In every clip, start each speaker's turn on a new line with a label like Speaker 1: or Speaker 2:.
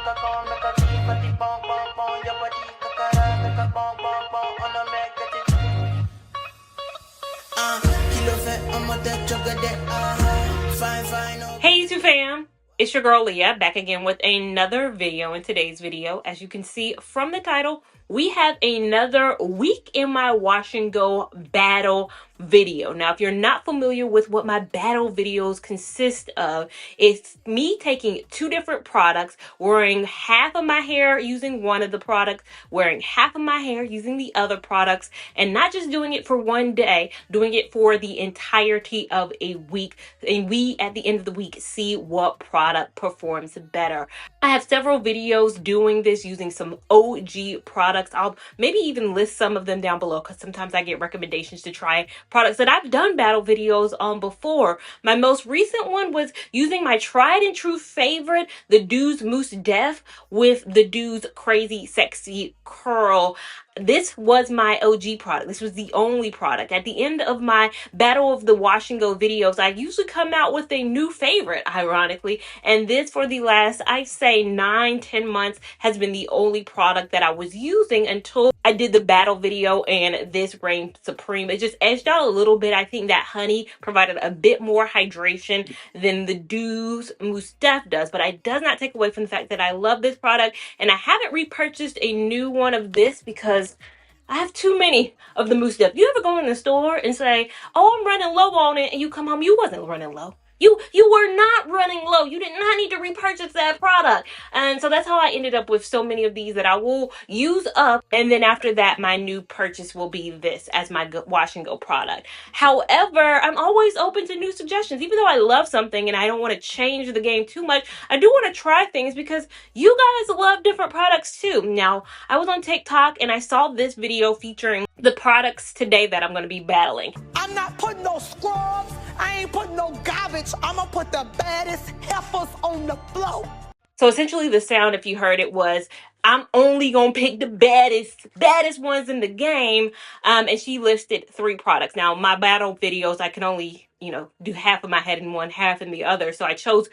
Speaker 1: Hey YouTube fam, it's your girl Leah back again with another video. In today's video, as you can see from the title, we have another week in my wash and go battle video. Now, if you're not familiar with what my battle videos consist of, it's me taking two different products, wearing half of my hair using one of the products, wearing half of my hair using the other products, and not just doing it for one day, doing it for the entirety of a week. And we, at the end of the week, see what product performs better. I have several videos doing this using some OG products. I'll maybe even list some of them down below because sometimes I get recommendations to try products that I've done battle videos on before. My most recent one was using my tried and true favorite, the Do's Mousse Def, with the Do's Crazy Sexy Curl. This was my OG product. This was the only product. At the end of my Battle of the Wash and Go videos, I usually come out with a new favorite, ironically. And this, for the last, I'd say 9-10 months, has been the only product that I was using until I did the battle video and this reigned supreme. It just edged out a little bit. I think that honey provided a bit more hydration than the Do's Mousse Def does, but it does not take away from the fact that I love this product, and I haven't repurchased a new one of this because I have too many of the Mousse Def. You ever go in the store and say, oh, I'm running low on it, and you come home, you wasn't running low. You were not running low. You did not need to repurchase that product. And so that's how I ended up with so many of these that I will use up. And then after that, my new purchase will be this as my wash and go product. However, I'm always open to new suggestions. Even though I love something and I don't want to change the game too much, I do want to try things because you guys love different products too. Now, I was on TikTok and I saw this video featuring the products today that I'm going to be battling.
Speaker 2: I'm not putting no scrubs. I ain't putting no garbage. I'm going to put the baddest heifers on the floor.
Speaker 1: So essentially the sound, if you heard it, was, I'm only going to pick the baddest ones in the game. And she listed 3 products. Now, my battle videos, I can only, do half of my head in one, half in the other. So I chose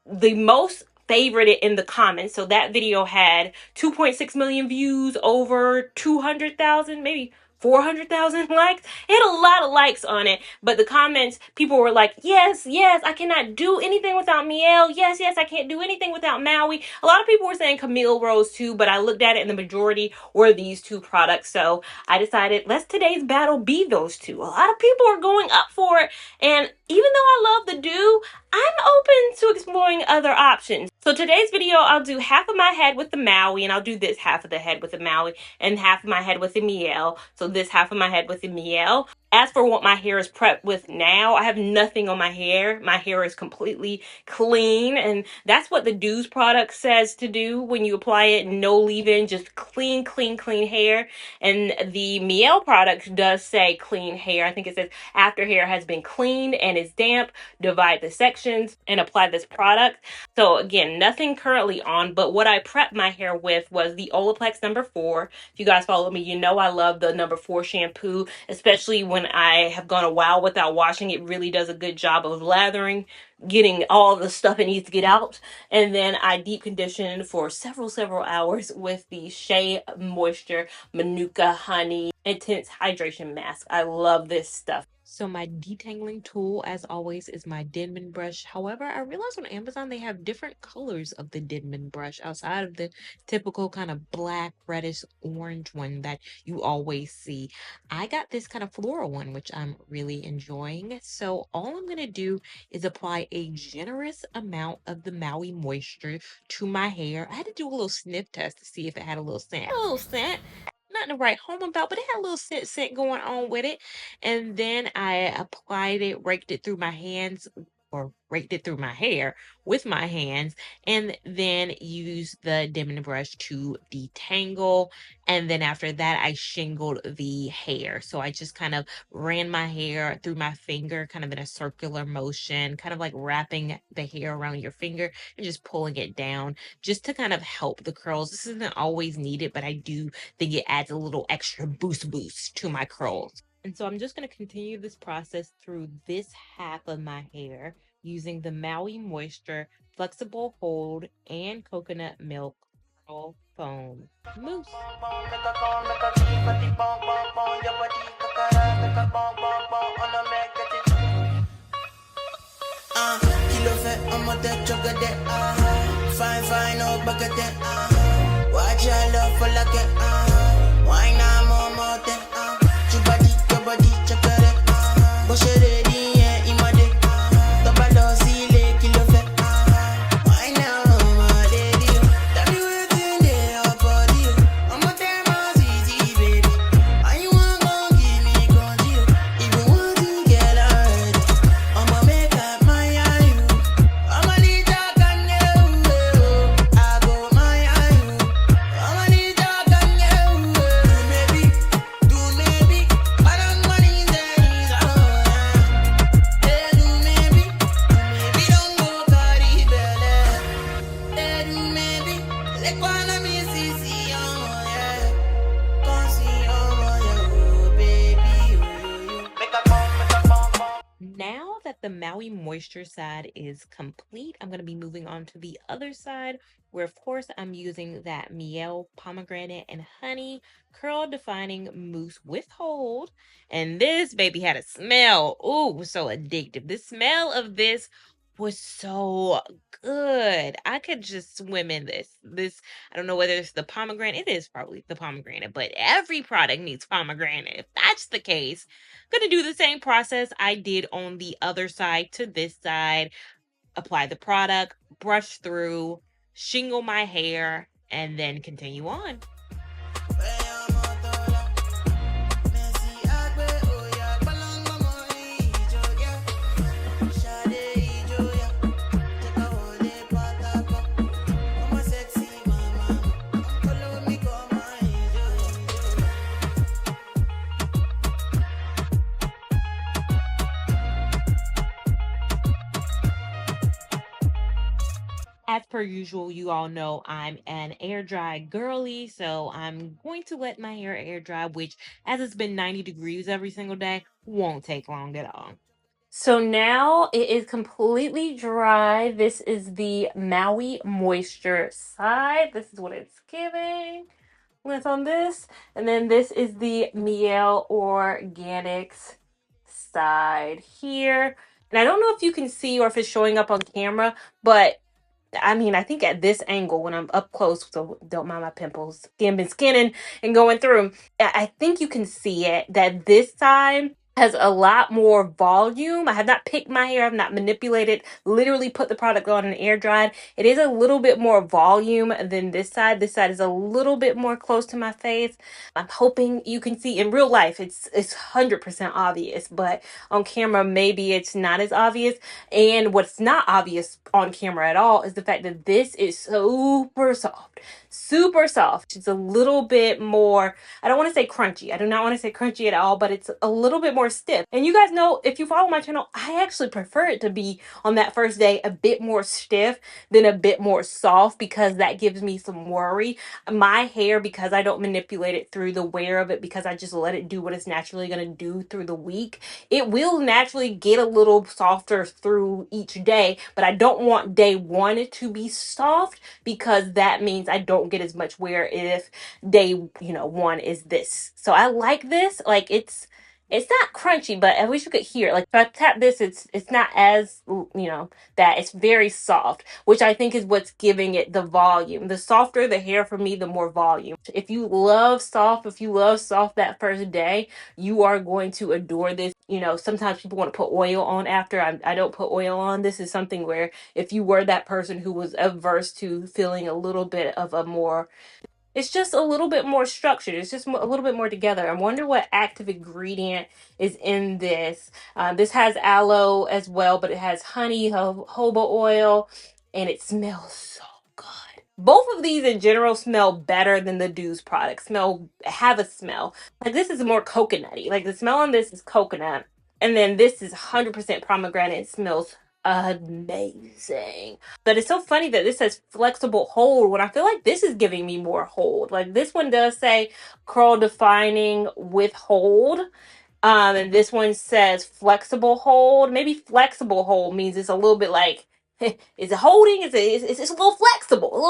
Speaker 1: the most favorited in the comments. So that video had 2.6 million views, over 200,000, maybe 400,000 likes. It had a lot of likes on it, but the comments, people were like, yes, I cannot do anything without Mielle. Yes, I can't do anything without Maui. A lot of people were saying Camille Rose too, but I looked at it and the majority were these 2 products. So I decided, let's today's battle be those 2. A lot of people are going up for it. And even though I love the Do, I'm open to exploring other options. So today's video, I'll do half of my head with the Maui, and I'll do this half of the head with the Maui and half of my head with the Mielle. So this half of my head with the Mielle. As for what my hair is prepped with now, I have nothing on my hair. My hair is completely clean, and that's what the Do's product says to do when you apply it. No leave-in, just clean hair. And the Mielle product does say clean hair. I think it says after hair has been cleaned and is damp, divide the sections and apply this product. So again, nothing currently on, but what I prepped my hair with was the Olaplex number 4. If you guys follow me, you know I love the number 4 shampoo, especially when I have gone a while without washing. It really does a good job of lathering, getting all the stuff it needs to get out. And then I deep conditioned for several hours with the Shea Moisture Manuka Honey Intense Hydration Mask. I love this stuff. So my detangling tool, as always, is my Denman brush. However, I realized on Amazon they have different colors of the Denman brush outside of the typical kind of black, reddish, orange one that you always see. I got this kind of floral one, which I'm really enjoying. So all I'm going to do is apply a generous amount of the Maui moisture to my hair. I had to do a little sniff test to see if it had a little scent. Nothing to write home about, but it had a little scent going on with it. And then I applied it, raked it through my hands, or raked it through my hair with my hands, and then used the Denman brush to detangle. And then after that, I shingled the hair. So I just kind of ran my hair through my finger, kind of in a circular motion, kind of like wrapping the hair around your finger and just pulling it down just to kind of help the curls. This isn't always needed, but I do think it adds a little extra boost to my curls. And so I'm just going to continue this process through this half of my hair using the Maui Moisture flexible hold, and coconut milk curl foam mousse.
Speaker 2: Kilo fait un moteur chocolate, fine, fine, no bucket, watch your love for like it, why not more mote, your body, chocolate, bush it, yeah, imade, double oscillate, kilo fait, why now, my lady, tell me what's in your body, I'm a damn easy, baby, and you want gon' give me control, even want to get already, I'ma make up my you, I'ma need your gun, I go my you, I'ma need your gun, do maybe, I don't money days, hey, do maybe don't go carry belle, hey, do maybe, let go on me see, yeah, come see, yeah, baby, make a bomb.
Speaker 1: Now that the Maui moisture side is complete, I'm going to be moving on to the other side where, of course, I'm using that Mielle pomegranate and honey curl defining mousse with hold. And this baby had a smell. Ooh, it was so addictive. The smell of this was so good. I could just swim in this. I don't know whether it's the pomegranate. It is probably the pomegranate, but every product needs pomegranate. If that's the case, gonna do the same process I did on the other side to this side. Apply the product, brush through, shingle my hair, and then continue on. As per usual, you all know I'm an air dry girly, so I'm going to let my hair air dry, which, as it's been 90 degrees every single day, won't take long at all. So now it is completely dry. This is the Maui moisture side. This is what it's giving. With on this, and then this is the Mielle Organics side here. And I don't know if you can see or if it's showing up on camera, but I mean, I think at this angle, when I'm up close, so don't mind my pimples, been skinning and going through, I think you can see it, that this side has a lot more volume. I have not picked my hair, I've not manipulated, literally put the product on and air dried. It is a little bit more volume than this side. This side is a little bit more close to my face. I'm hoping you can see in real life, it's 100% obvious, but on camera, maybe it's not as obvious. And what's not obvious on camera at all is the fact that this is super soft. Super soft. It's a little bit more, I don't want to say crunchy. I do not want to say crunchy at all, but it's a little bit more stiff. And you guys know, if you follow my channel, I actually prefer it to be on that first day a bit more stiff than a bit more soft, because that gives me some worry. My hair, because I don't manipulate it through the wear of it, because I just let it do what it's naturally going to do through the week, it will naturally get a little softer through each day. But I don't want day one to be soft, because that means I don't get as much wear if day one is this. So I like this. Like, it's not crunchy, but I wish you could hear. Like, if I tap this, it's not as that. It's very soft, which I think is what's giving it the volume. The softer the hair for me, the more volume. If you love soft that first day, you are going to adore this. Sometimes people want to put oil on after. I don't put oil on. This is something where if you were that person who was averse to feeling a little bit of a more, it's just a little bit more structured. It's just a little bit more together. I wonder what active ingredient is in this. This has aloe as well, but it has honey, jojoba oil, and it smells so good. Both of these in general smell better than the Dews products. Have a smell. Like, this is more coconutty. Like, the smell on this is coconut. And then this is 100% pomegranate. It smells amazing. But it's so funny that this says flexible hold when I feel like this is giving me more hold. Like, this one does say curl defining with hold. And this one says flexible hold. Maybe flexible hold means it's a little bit like is it holding? It's a little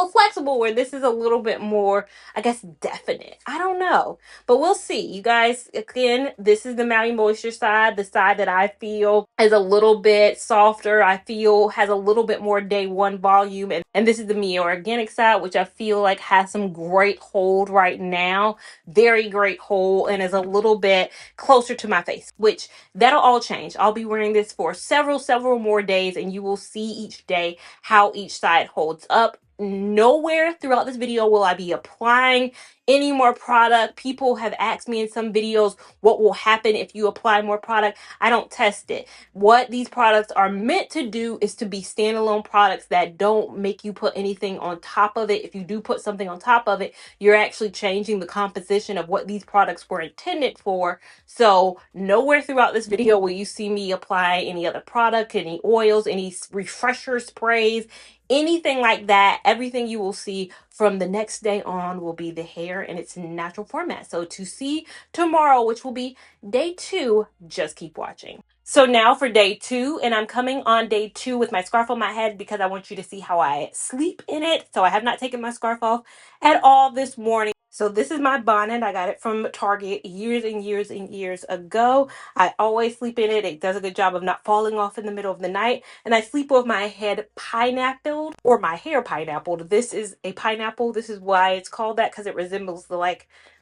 Speaker 1: flexible where this is a little bit more, I guess, definite. I don't know, but we'll see. You guys, again, this is the Maui Moisture side, the side that I feel is a little bit softer. I feel has a little bit more day one volume, and this is the Mielle Organic side, which I feel like has some great hold right now, very great hold, and is a little bit closer to my face, which that'll all change. I'll be wearing this for several more days, and you will see each day how each side holds up. Nowhere throughout this video will I be applying any more product. People have asked me in some videos what will happen if you apply more product. I don't test it. What these products are meant to do is to be standalone products that don't make you put anything on top of it. If you do put something on top of it, you're actually changing the composition of what these products were intended for. So nowhere throughout this video will you see me apply any other product, any oils, any refresher sprays, anything like that. Everything you will see from the next day on will be the hair in its natural format. So to see tomorrow, which will be day 2, just keep watching. So now for day 2, and I'm coming on day 2 with my scarf on my head because I want you to see how I sleep in it. So I have not taken my scarf off at all this morning. So this is my bonnet. I got it from Target years and years ago. I always sleep in it. It does a good job of not falling off in the middle of the night. And I sleep with my head pineappled or my hair pineappled. This is a pineapple. This is why it's called that, because it resembles the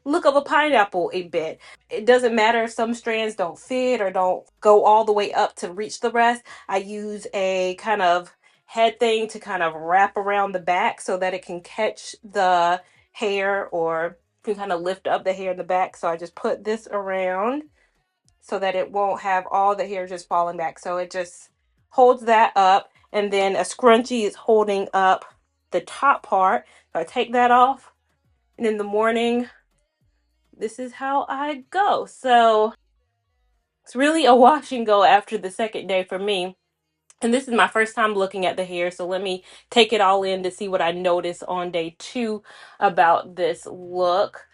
Speaker 1: look of a pineapple a bit. It doesn't matter if some strands don't fit or don't go all the way up to reach the rest. I use a kind of head thing to kind of wrap around the back so that it can catch the hair, or can kind of lift up the hair in the back. So I just put this around so that it won't have all the hair just falling back. So it just holds that up, and then a scrunchie is holding up the top part. So I take that off, and in the morning, this is how I go. So it's really a wash and go after the second day for me. And this is my first time looking at the hair, so let me take it all in to see what I notice on day 2 about this look.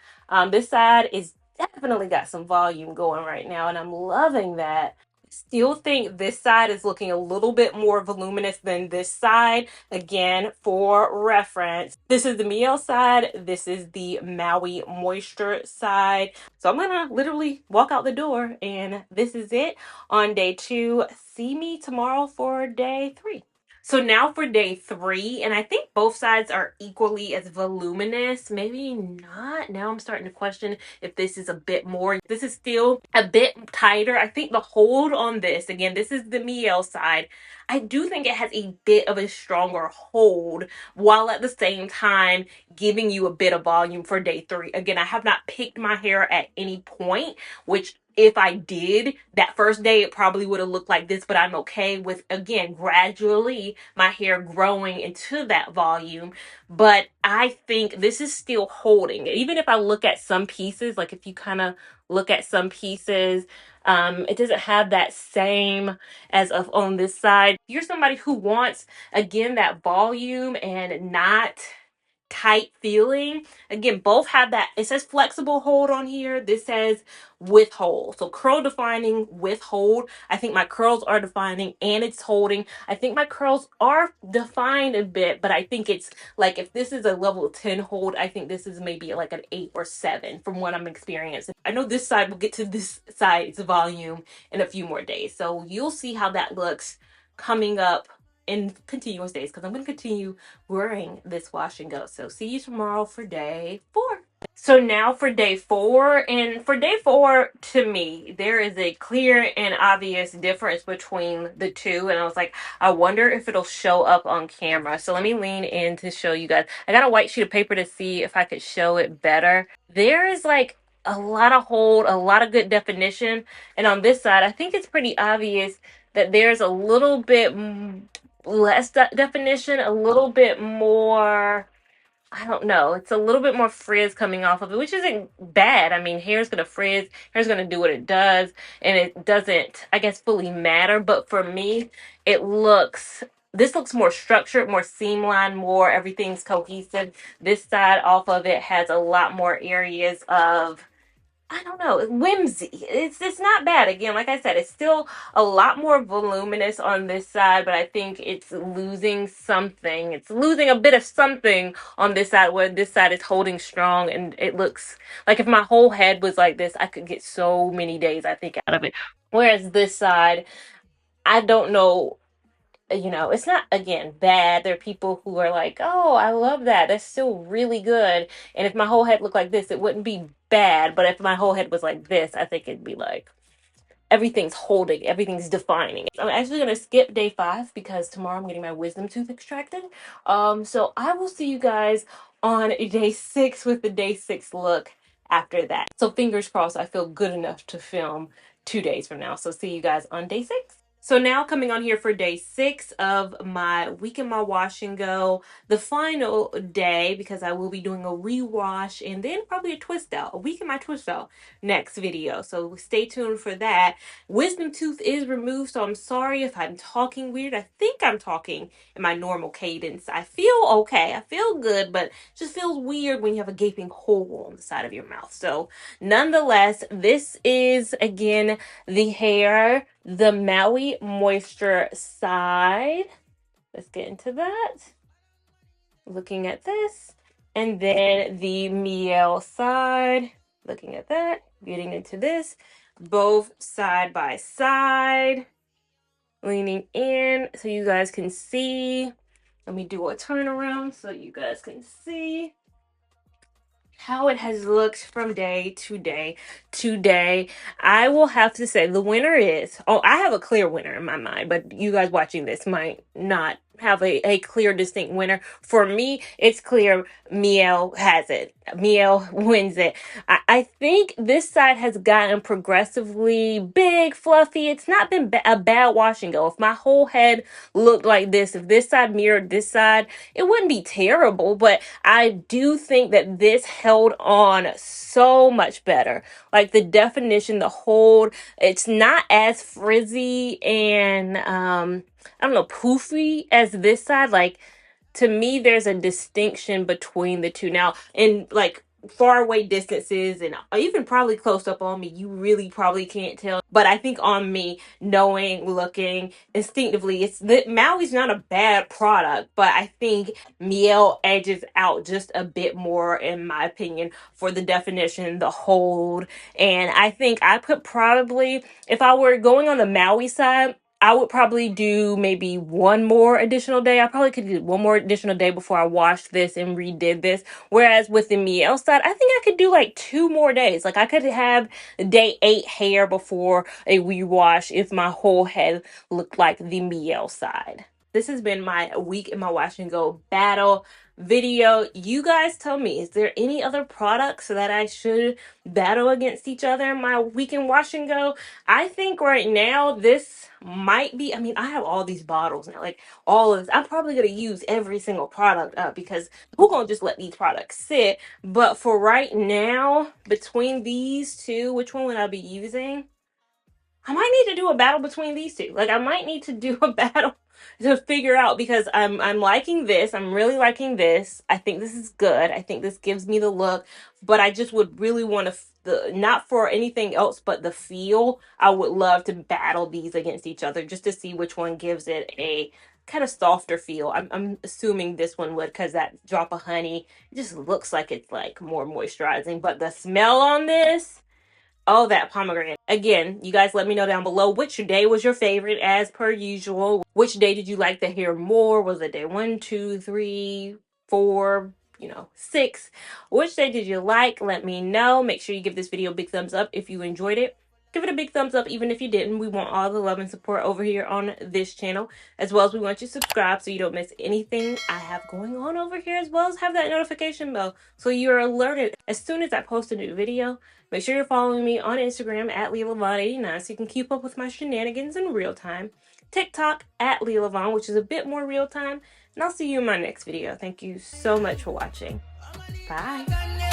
Speaker 1: This side is definitely got some volume going right now, and I'm loving that. Still think this side is looking a little bit more voluminous than this side. Again, for reference, this is the Mielle side. This is the Maui Moisture side. So I'm gonna literally walk out the door, and this is it on day 2. See me tomorrow for day 3. So now for day 3, and I think both sides are equally as voluminous. Maybe not. Now I'm starting to question if this is a bit more. This is still a bit tighter. I think the hold on this, again, this is the Mielle side. I do think it has a bit of a stronger hold, while at the same time giving you a bit of volume for day 3. Again, I have not picked my hair at any point, which if I did that first day, it probably would have looked like this, but I'm okay with, again, gradually my hair growing into that volume. But I think this is still holding. Even if I look at some pieces, like if you kind of look at some pieces, it doesn't have that same as of on this side. If you're somebody who wants, again, that volume and not tight feeling, again, both have that. It says flexible hold on here. This says with hold. So curl defining with hold. I think my curls are defining and it's holding. I think my curls are defined a bit, but I think it's like, if this is a level 10 hold, I think this is maybe like an 8 or 7 from what I'm experiencing. I know this side will get to this side's volume in a few more days. So you'll see how that looks coming up in continuous days, because I'm going to continue wearing this wash and go. So see you tomorrow for day 4. So now for day 4, and for day 4, to me, there is a clear and obvious difference between the two. And I was like, I wonder if it'll show up on camera. So let me lean in to show you guys. I got a white sheet of paper to see if I could show it better. There is like a lot of hold, a lot of good definition. And on this side, I think it's pretty obvious that there's a little bit less definition, a little bit more, I don't know, it's a little bit more frizz coming off of it, which isn't bad. I mean, hair's gonna frizz, hair's gonna do what it does, and it doesn't, I guess, fully matter. But for me, this looks more structured, more seam line, more everything's cohesive. This side off of it has a lot more areas of I don't know, whimsy. It's not bad. Again, like I said, it's still a lot more voluminous on this side, but I think it's losing something. It's losing a bit of something on this side, where this side is holding strong, and it looks like if my whole head was like this, I could get so many days, I think, out of it. Whereas this side, I don't know, it's not, again, bad. There are people who are like, oh, I love that. That's still really good. And if my whole head looked like this, it wouldn't be bad. But if my whole head was like this, I think it'd be like everything's holding, everything's defining. I'm actually going to skip day 5 because tomorrow I'm getting my wisdom tooth extracted. So I will see you guys on day 6 with the day 6 look after that. So fingers crossed, I feel good enough to film 2 days from now. So see you guys on day 6. So now coming on here for day 6 of my week in my wash and go, the final day, because I will be doing a rewash and then probably a twist out, a week in my twist out next video. So stay tuned for that. Wisdom tooth is removed, so I'm sorry if I'm talking weird. I think I'm talking in my normal cadence. I feel okay. I feel good, but it just feels weird when you have a gaping hole on the side of your mouth. So nonetheless, this is, again, the hair, the Maui moisture side. Let's get into that. Looking at this. And then the Mielle side. Looking at that. Getting into this. Both side by side. Leaning in so you guys can see. Let me do a turnaround so you guys can see how it has looked from day to day to day. I will have to say the winner is, I have a clear winner in my mind, but you guys watching this might not have a clear, distinct winner. For me, it's clear Mielle has it. Mielle wins it. I think this side has gotten progressively big, fluffy. It's not been a bad wash and go. If my whole head looked like this, if this side mirrored this side, it wouldn't be terrible, but I do think that this held on so much better. Like the definition, the hold, it's not as frizzy and I don't know, poofy as this side. Like, to me, there's a distinction between the two. Now, in like far away distances and even probably close up on me, you really probably can't tell. But I think on me, knowing, looking instinctively, it's that Maui's not a bad product, but I think Mielle edges out just a bit more, in my opinion, for the definition, the hold. And I think I could probably, if I were going on the Maui side, I would probably do maybe one more additional day. I probably could do one more additional day before I washed this and redid this. Whereas with the Mielle side, I think I could do like 2 more days. Like I could have day 8 hair before a rewash if my whole head looked like the Mielle side. This has been my week in my wash and go battle video. You guys tell me, is there any other products that I should battle against each other in my week in wash and go? I think right now this might be, I mean, I have all these bottles now, like all of this. I'm probably going to use every single product up because who gonna just let these products sit? But for right now, between these two, which one would I be using? I might need to do a battle between these two. Like I might need to do a battle to figure out, because I'm liking this. I'm really liking this. I think this is good. I think this gives me the look, but I just would really want to not for anything else but the feel. I would love to battle these against each other just to see which one gives it a kind of softer feel. I'm assuming this one would, because that drop of honey, it just looks like it's like more moisturizing, but the smell on this, oh, that pomegranate. Again, you guys let me know down below which day was your favorite as per usual. Which day did you like to hear more? Was it day 1, 2, 3, 4, 6? Which day did you like? Let me know. Make sure you give this video a big thumbs up if you enjoyed it. Give it a big thumbs up even if you didn't. We want all the love and support over here on this channel, as well as we want you to subscribe so you don't miss anything I have going on over here, as well as have that notification bell so you're alerted as soon as I post a new video. Make sure you're following me on Instagram at Lavon89 so you can keep up with my shenanigans in real time. TikTok at Lavon, which is a bit more real time. And I'll see you in my next video. Thank you so much for watching. Bye.